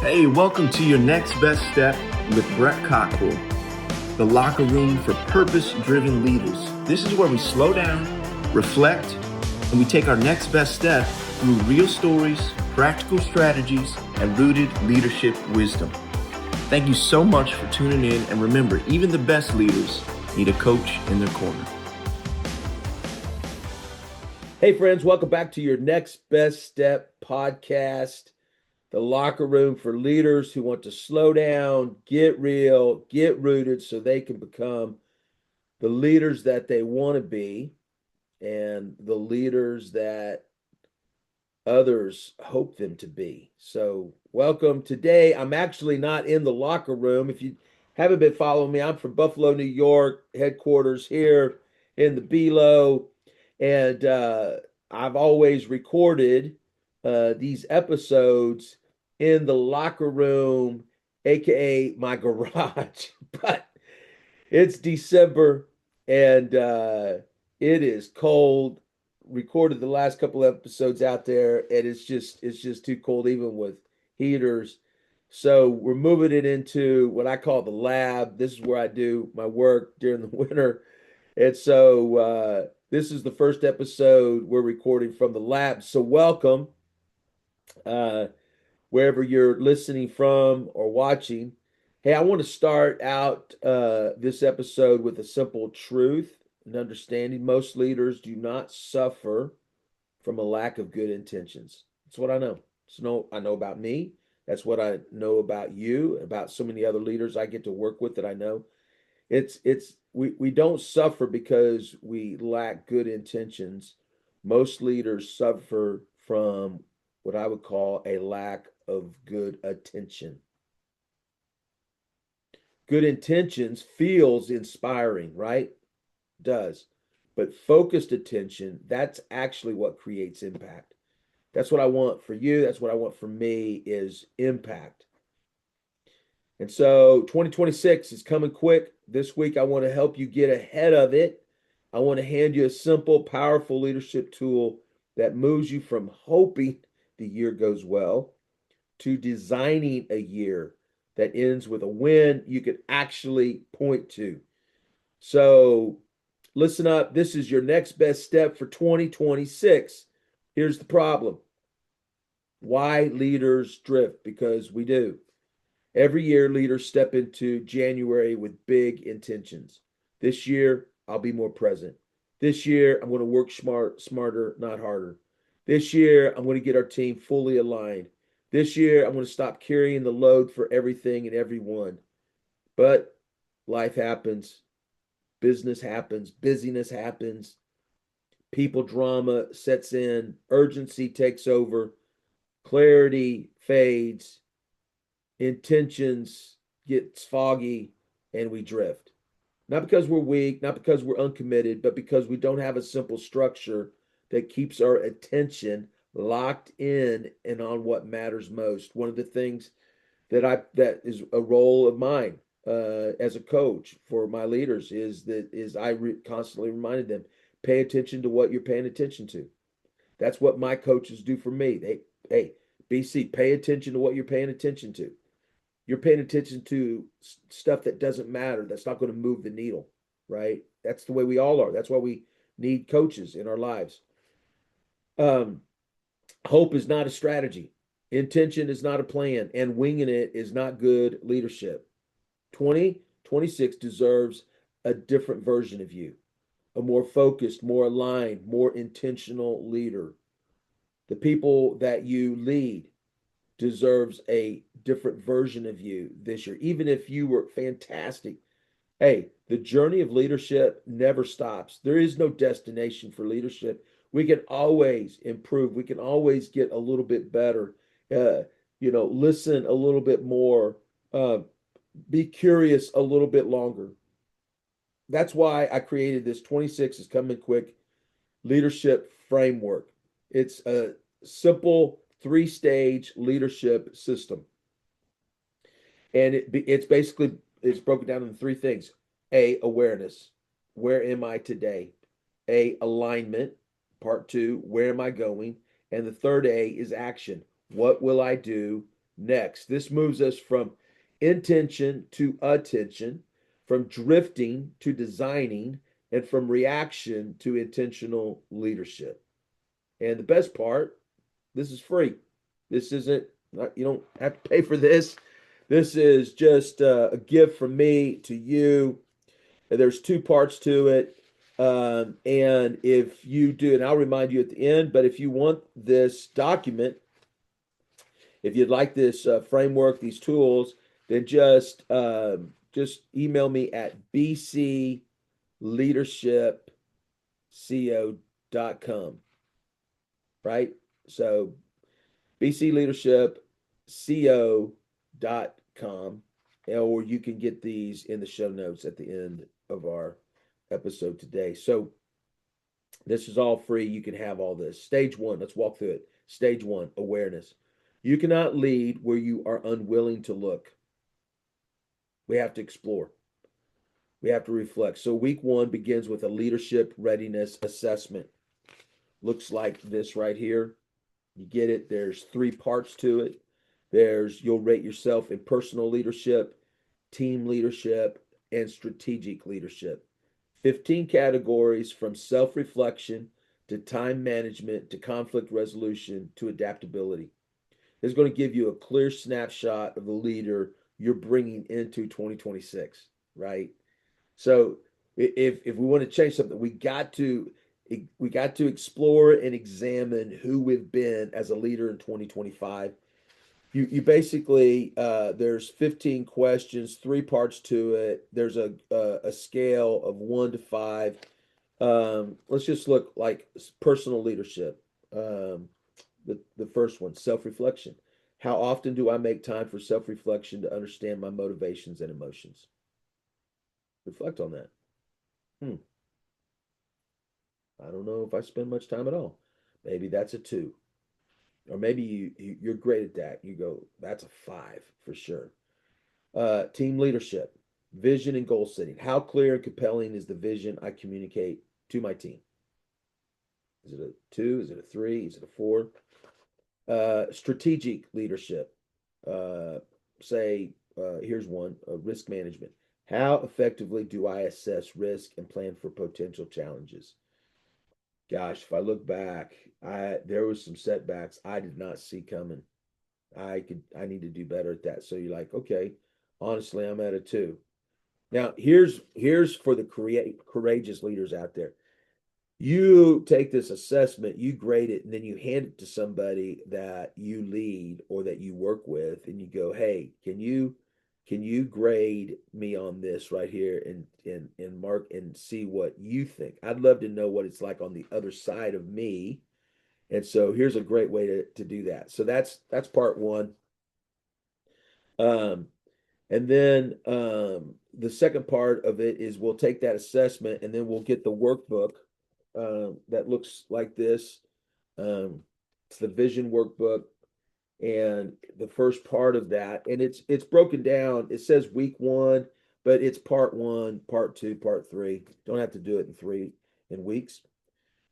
Hey, welcome to your next best step with Brett Cockrell, the locker room for purpose-driven leaders. This is where we slow down, reflect, and we take our next best step through real stories, practical strategies, and rooted leadership wisdom. Thank you so much for tuning in, and remember, even the best leaders need a coach in their corner. Hey friends, welcome back to your Next Best Step podcast, the locker room for leaders who want to slow down, get real, get rooted so they can become the leaders that they want to be and the leaders that others hope them to be. So welcome. Today, I'm actually not in the locker room. If you haven't been following me, I'm from Buffalo, New York, headquarters here in the Below. And I've always recorded these episodes in the locker room, aka my garage. But it's December and it is cold. Recorded the last couple episodes out there, and it's just too cold even with heaters. So we're moving it into what I call the lab. This is where I do my work during the winter. And so this is the first episode we're recording from the lab. So welcome, wherever you're listening from or watching. Hey, I want to start out this episode with a simple truth and understanding. Most leaders do not suffer from a lack of good intentions. That's what I know. I know about me. That's what I know about you, about so many other leaders I get to work with that I know. We don't suffer because we lack good intentions. Most leaders suffer from what I would call a lack of good attention. Good intentions feels inspiring, right? Does. But focused attention, that's actually what creates impact. That's what I want for you. That's what I want for me is impact. And so 2026 is coming quick. This week, I want to help you get ahead of it. I want to hand you a simple, powerful leadership tool that moves you from hoping the year goes well to designing a year that ends with a win you could actually point to. So listen up. This is your next best step for 2026. Here's the problem. Why leaders drift? Because we do. Every year, leaders step into January with big intentions. This year, I'll be more present. This year, I'm going to work smarter, not harder. This year, I'm going to get our team fully aligned. This year, I'm going to stop carrying the load for everything and everyone. But life happens, business happens, busyness happens, people drama sets in, urgency takes over, clarity fades, intentions gets foggy, and we drift. Not because we're weak, not because we're uncommitted, but because we don't have a simple structure that keeps our attention locked in and on what matters most. One of the things that is a role of mine as a coach for my leaders is I constantly reminded them, pay attention to what you're paying attention to. That's what my coaches do for me. Hey, BC, pay attention to what you're paying attention to. You're paying attention to stuff that doesn't matter, that's not going to move the needle, right? That's the way we all are. That's why we need coaches in our lives. Hope is not a strategy. Intention is not a plan, and winging it is not good leadership. 2026 deserves a different version of you, a more focused, more aligned, more intentional leader. The people that you lead deserves a different version of you this year, even if you were fantastic. Hey, the journey of leadership never stops. There is no destination for leadership. We can always improve. We can always get a little bit better. Listen a little bit more. Be curious a little bit longer. That's why I created this 26 is coming quick leadership framework. It's a simple 3-stage leadership system. And it's broken down into 3 things. A, awareness. Where am I today? A, alignment. Part 2, where am I going? And the third A is action. What will I do Next, this moves us from intention to attention, from drifting to designing, and from reaction to intentional leadership. And the best part, this is free. This isn't, you don't have to pay for this. This is just a gift from me to you. There's two parts to it. And if you do, and I'll remind you at the end, but if you want this document, if you'd like this framework, these tools, then just email me at bcleadershipco.com. Right? So bcleadershipco.com, or you can get these in the show notes at the end of our episode today. So this is all free. You can have all this. Stage one, let's walk through it. Stage one, awareness. You cannot lead where you are unwilling to look. We have to explore. We have to reflect. So week one begins with a leadership readiness assessment. Looks like this right here. You get it. There's three parts to it. You'll rate yourself in personal leadership, team leadership, and strategic leadership. 15 categories from self-reflection to time management to conflict resolution to adaptability. It's going to give you a clear snapshot of the leader you're bringing into 2026, right? So if we want to change something, we got to explore and examine who we've been as a leader in 2025. You basically there's 15 questions, three parts to it. There's a scale of 1 to 5. Let's just look like personal leadership. The first one, self-reflection. How often do I make time for self-reflection to understand my motivations and emotions? Reflect on that. Hmm. I don't know if I spend much time at all. Maybe that's a 2. Or maybe you're great at that. You go, that's a 5 for sure. Team leadership, vision and goal setting. How clear and compelling is the vision I communicate to my team? Is it a 2? Is it a 3? Is it a 4? Strategic leadership. Here's one: risk management. How effectively do I assess risk and plan for potential challenges? Gosh, if I look back, there was some setbacks I did not see coming. I need to do better at that. So you're like, okay, honestly, I'm at a 2. Now, here's for the courageous leaders out there. You take this assessment, you grade it, and then you hand it to somebody that you lead or that you work with, and you go, "Hey, can you grade me on this right here and mark and see what you think? I'd love to know what it's like on the other side of me." And so here's a great way to do that. So that's part one. Um, and then the second part of it is we'll take that assessment and then we'll get the workbook that looks like this. It's the vision workbook, and the first part of that, and it's broken down. It says week one, but it's part one, part two, part three. Don't have to do it in weeks.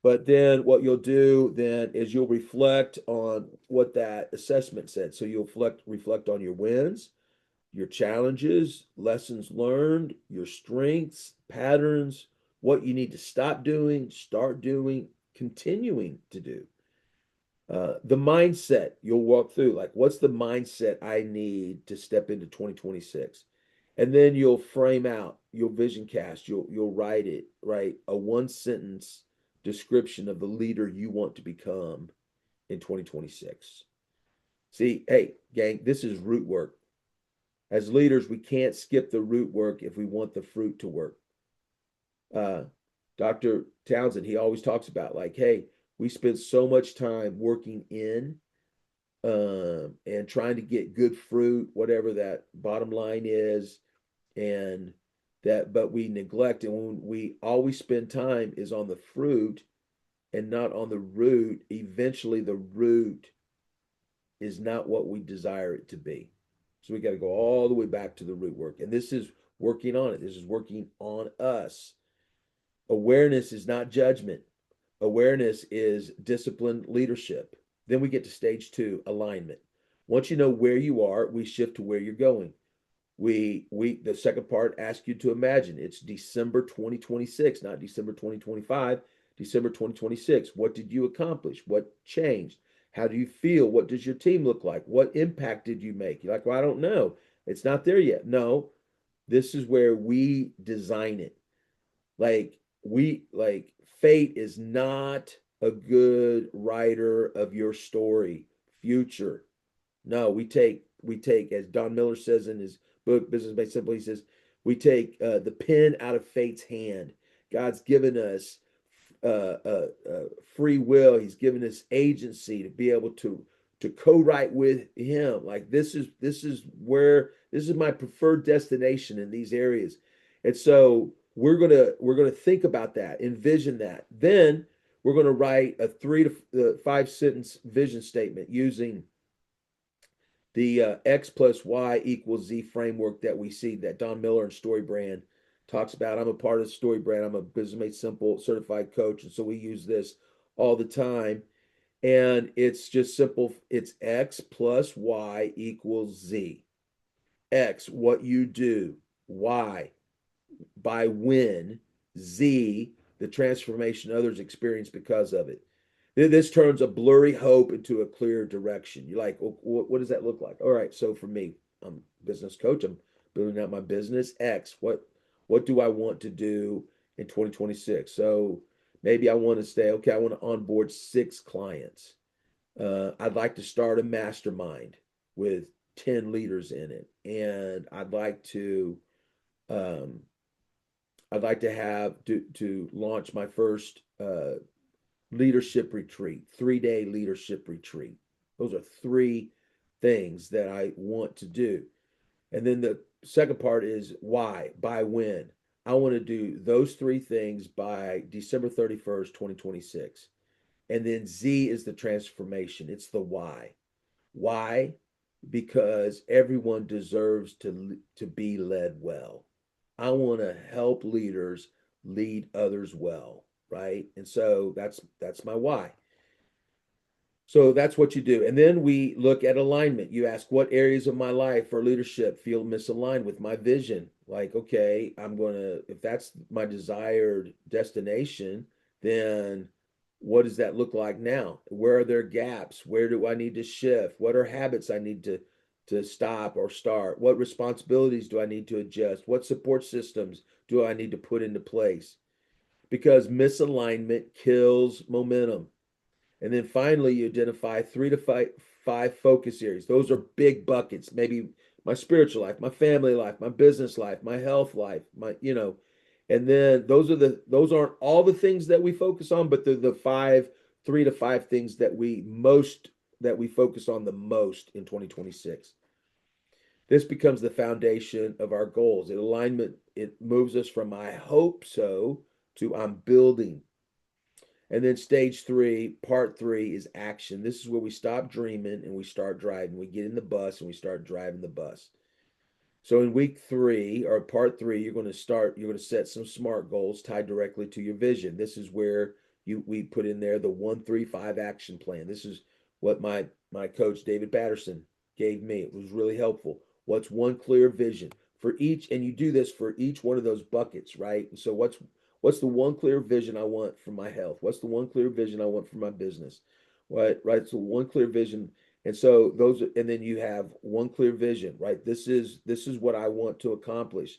But then what you'll do then is you'll reflect on what that assessment said. So you'll reflect on your wins, your challenges, lessons learned, your strengths, patterns, what you need to stop doing, start doing, continuing to do. The mindset you'll walk through, like what's the mindset I need to step into 2026? And then you'll frame out, you'll vision cast, you'll write a one sentence description of the leader you want to become in 2026. See, hey, gang, this is root work. As leaders, we can't skip the root work if we want the fruit to work. Dr. Townsend, he always talks about like, hey, we spend so much time working in and trying to get good fruit, whatever that bottom line is, and but we neglect, and when we always spend time is on the fruit and not on the root, eventually the root is not what we desire it to be. So we got to go all the way back to the root work. And this is working on it. This is working on us. Awareness is not judgment. Awareness is disciplined leadership. Then we get to stage 2, alignment. Once you know where you are, we shift to where you're going. We the second part asks you to imagine it's December 2026, not December 2025, December 2026. What did you accomplish? What changed? How do you feel? What does your team look like? What impact did you make? You're like, well, I don't know. It's not there yet. No, this is where we design it. Like fate is not a good writer of your story, future. No, we take as Don Miller says in his book Business Made Simple. He says we take the pen out of fate's hand. God's given us free will. He's given us agency to be able to co-write with Him. Like this is my preferred destination in these areas, and so we're gonna think about that, envision that. Then we're gonna write a 3 to 5 sentence vision statement using the X plus Y equals Z framework that we see that Don Miller and Story Brand talks about. I'm a part of Story Brand. I'm a Business Made Simple certified coach. And so we use this all the time. And it's just simple. It's X plus Y equals Z. X, what you do. Y, by when. Z, the transformation others experience because of it. This turns a blurry hope into a clear direction. You're like, well, what does that look like? All right, so for me, I'm a business coach. I'm building out my business. X, what do I want to do in 2026? So maybe I want to say, okay, I want to onboard 6 clients. I'd like to start a mastermind with 10 leaders in it, and um, I'd like to have to launch my first leadership retreat, 3-day leadership retreat. Those are 3 things that I want to do. And then the second part is why, by when. I want to do those 3 things by December 31st, 2026. And then Z is the transformation. It's the why. Why? Because everyone deserves to be led well. I want to help leaders lead others well, right? And so that's my why. So that's what you do. And then we look at alignment. You ask what areas of my life or leadership feel misaligned with my vision. Like, okay, if that's my desired destination, then what does that look like now? Where are there gaps? Where do I need to shift? What are habits I need to stop or start? What responsibilities do I need to adjust? What support systems do I need to put into place? Because misalignment kills momentum. And then finally, you identify 3 to 5 focus areas. Those are big buckets. Maybe my spiritual life, my family life, my business life, my health life, and then those aren't all the things that we focus on, but they're the 3 to 5 things that we focus on the most in 2026. This becomes the foundation of our goals. It moves us from I hope so to I'm building. And then stage 3, part 3 is action. This is where we stop dreaming and we start driving. We get in the bus and we start driving the bus. So in week 3 or part 3, you're going to set some SMART goals tied directly to your vision. This is where we put in there the 1-3-5 action plan. This is what my coach David Patterson gave me. It was really helpful. What's one clear vision for each, and you do this for each one of those buckets, right? So what's the one clear vision I want for my health? What's the one clear vision I want for my business? What, right? So one clear vision. And so and then you have one clear vision, right? This is what I want to accomplish.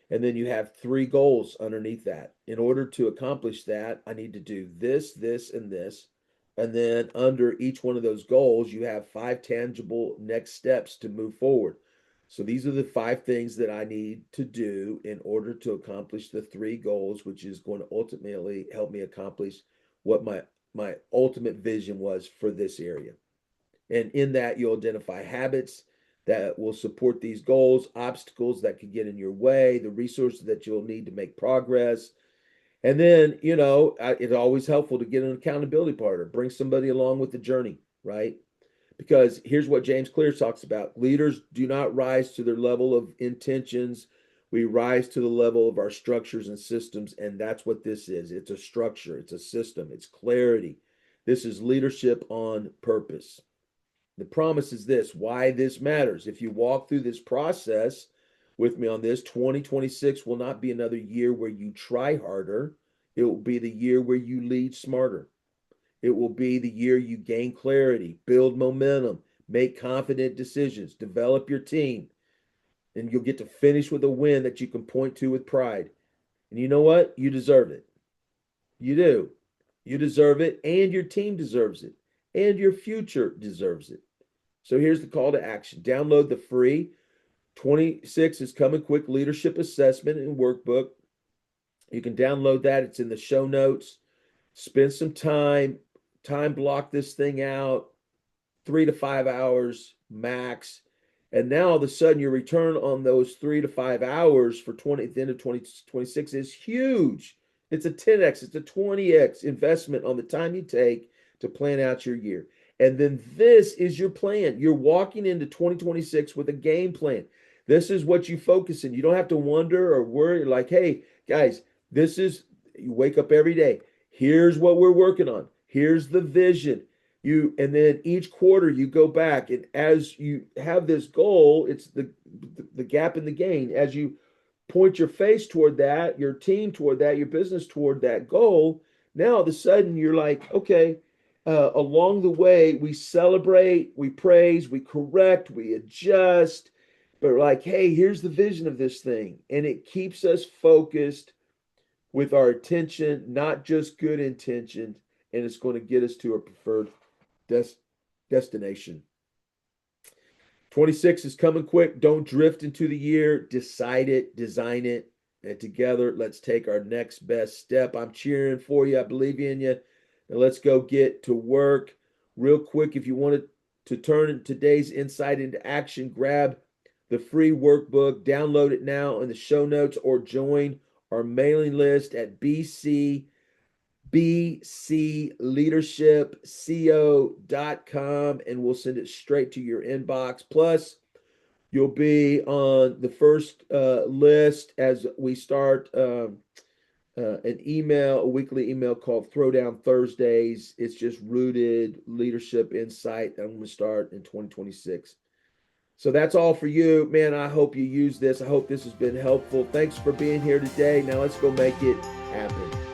And then you have 3 goals underneath that. In order to accomplish that, I need to do this, this, and this. And then under each one of those goals, you have 5 tangible next steps to move forward. So these are the 5 things that I need to do in order to accomplish the 3 goals, which is going to ultimately help me accomplish what my ultimate vision was for this area. And in that, you'll identify habits that will support these goals, obstacles that could get in your way, the resources that you'll need to make progress. And then, it's always helpful to get an accountability partner, bring somebody along with the journey, right? Because here's what James Clear talks about: leaders do not rise to their level of intentions. We rise to the level of our structures and systems. And that's what this is. It's a structure, it's a system, it's clarity. This is leadership on purpose. The promise is this, why this matters. If you walk through this process with me on this, 2026 will not be another year where you try harder. It will be the year where you lead smarter. It will be the year you gain clarity, build momentum, make confident decisions, develop your team, and you'll get to finish with a win that you can point to with pride. And you know what? You deserve it. You do. You deserve it, and your team deserves it, and your future deserves it. So here's the call to action. Download the free 26 is Coming Quick Leadership Assessment and Workbook. You can download that. It's in the show notes. Spend some time block this thing out, 3 to 5 hours max. And now all of a sudden your return on those 3 to 5 hours for 20 at the end of 2026 is huge. It's a 10x, it's a 20x investment on the time you take to plan out your year. And then this is your plan. You're walking into 2026 with a game plan. This is what you focus in. You don't have to wonder or worry like, hey, guys, this is, you wake up every day. Here's what we're working on. Here's the vision. And then each quarter you go back, and as you have this goal, it's the gap in the gain. As you point your face toward that, your team toward that, your business toward that goal, now all of a sudden you're like, okay, along the way we celebrate, we praise, we correct, we adjust, but we're like, hey, here's the vision of this thing, and it keeps us focused with our attention, not just good intention, and it's going to get us to a preferred destination. 26 is coming quick. Don't drift into the year. Decide it, design it, and together let's take our next best step. I'm cheering for you. I believe in you. And let's go get to work. Real quick, if you wanted to turn today's insight into action, grab the free workbook, download it now in the show notes, or join our mailing list at bcleadershipco.com, and we'll send it straight to your inbox. Plus, you'll be on the first list as we start a weekly email called Throwdown Thursdays. It's just rooted leadership insight that I'm going to start in 2026. So that's all for you, man. I hope you use this. I hope this has been helpful. Thanks for being here today. Now let's go make it happen.